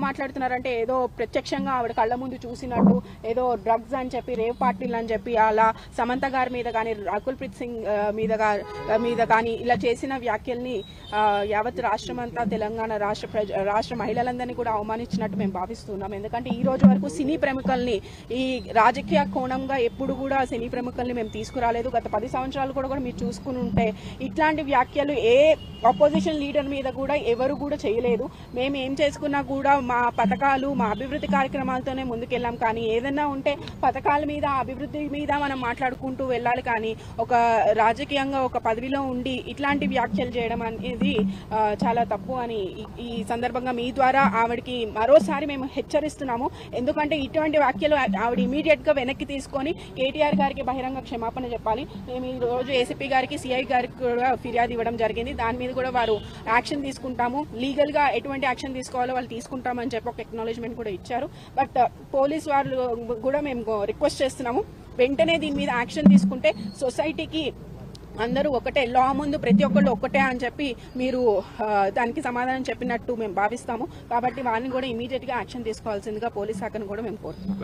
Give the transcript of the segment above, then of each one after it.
మాట్లాడుతున్నారంటే ఏదో ప్రత్యక్షంగా ఆవిడ కళ్ళ ముందు చూసినట్టు ఏదో డ్రగ్స్ అని చెప్పి రేవ్ పార్టీలు అని చెప్పి అలా సమంత గారి మీద కానీ రకుల్ ప్రీత్ సింగ్ మీద కానీ ఇలా చేసిన వ్యాఖ్యల్ని యావత్ రాష్ట్రమంతా తెలంగాణ రాష్ట్ర మహిళలందరినీ కూడా అవమానించినట్టు మేము భావిస్తున్నాం. ఎందుకంటే ఈ రోజు వరకు సినీ ప్రముఖుల్ని ఈ రాజకీయ కోణంగా ఎప్పుడు కూడా సినీ ప్రముఖుల్ని మేము తీసుకురాలేదు. గత 10 సంవత్సరాలు కూడా మీరు చూసుకుని ఉంటే ఇట్లాంటి వ్యాఖ్యలు ఏ అపోజిషన్ లీడర్ మీద కూడా ఎవరు కూడా చేయలేదు. మేము ఏం చేసుకున్నా కూడా మా పథకాలు మా అభివృద్ధి కార్యక్రమాలతోనే ముందుకెళ్ళాం. కానీ ఏదైనా ఉంటే పథకాల మీద అభివృద్ధి మీద మనం మాట్లాడుకుంటూ వెళ్ళాలి. కానీ ఒక రాజకీయంగా ఒక పదవిలో ఉండి ఇట్లాంటి వ్యాఖ్యలు చేయడం అనేది చాలా తప్పు అని ఈ సందర్భంగా మీ ద్వారా ఆవిడకి మరోసారి మేము హెచ్చరిస్తున్నాము. ఎందుకంటే ఇటువంటి వ్యాఖ్యలు ఆవిడ ఇమీడియట్ గా వెనక్కి తీసుకొని కేటీఆర్ గారికి బహిరంగ క్షమాపణ చెప్పాలి. మేము ఈ రోజు ఏసీపీ గారికి సిఐ గారికి కూడా ఫిర్యాదు ఇవ్వడం జరిగింది. దాని మీద కూడా వారు యాక్షన్ తీసుకుంటాము, లీగల్ గా ఎటువంటి యాక్షన్ తీసుకోవాలో వాళ్ళు తీసుకుంటామని చెప్పి ఒక ఎక్నాలజ్మెంట్ కూడా ఇచ్చారు. బట్ పోలీస్ వాళ్ళు కూడా మేము రిక్వెస్ట్ చేస్తున్నాము, వెంటనే దీని మీద యాక్షన్ తీసుకుంటే సొసైటీకి అందరూ ఒకటే, లా ముందు ప్రతి ఒక్కళ్ళు ఒక్కటే అని చెప్పి మీరు దానికి సమాధానం చెప్పినట్టు మేము భావిస్తాము. కాబట్టి వారిని కూడా ఇమీడియట్ గా యాక్షన్ తీసుకోవాల్సిందిగా పోలీస్ శాఖను కూడా మేము కోరుతున్నాం.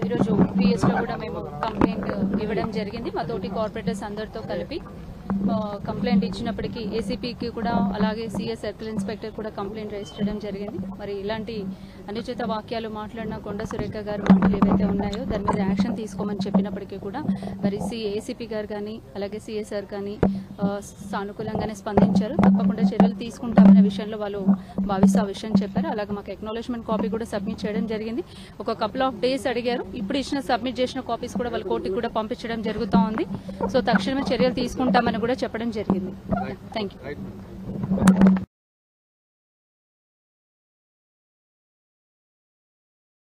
ఈరోజు పిఎస్ లో కూడా మేము కంప్లైంట్ ఇవ్వడం జరిగింది. మా తోటి కార్పొరేటర్స్ అందరితో కలిపి కంప్లైంట్ ఇచ్చినప్పటికీ ఏసీపీకి కూడా అలాగే సిఎస్ సర్కిల్ ఇన్స్పెక్టర్ కూడా కంప్లైంట్ రిజిస్టర్ చేయడం జరిగింది. మరి ఇలాంటి అనుచిత వాక్యాలు మాట్లాడిన కొండ సురేఖ గారు మాటలు ఏవైతే ఉన్నాయో దాని మీద యాక్షన్ తీసుకోమని చెప్పినప్పటికీ కూడా మరి ఏసీపీ గారు కానీ అలాగే సిఎస్ఆర్ కానీ సానుకూలంగానే స్పందించారు. తప్పకుండా చర్యలు తీసుకుంటామనే విషయంలో వాళ్ళు భావిస్తూ ఆ విషయం చెప్పారు. అలాగే మాకు ఎక్నాలజ్మెంట్ కాపీ కూడా సబ్మిట్ చేయడం జరిగింది. ఒక కపుల్ ఆఫ్ డేస్ అడిగారు. ఇప్పుడు ఇచ్చిన సబ్మిట్ చేసిన కాపీస్ కూడా వాళ్ళ కోర్టుకి కూడా పంపించడం జరుగుతూ ఉంది. సో తక్షణమే చర్యలు తీసుకుంటామని కూడా చెప్పడం జరిగింది. Thank you.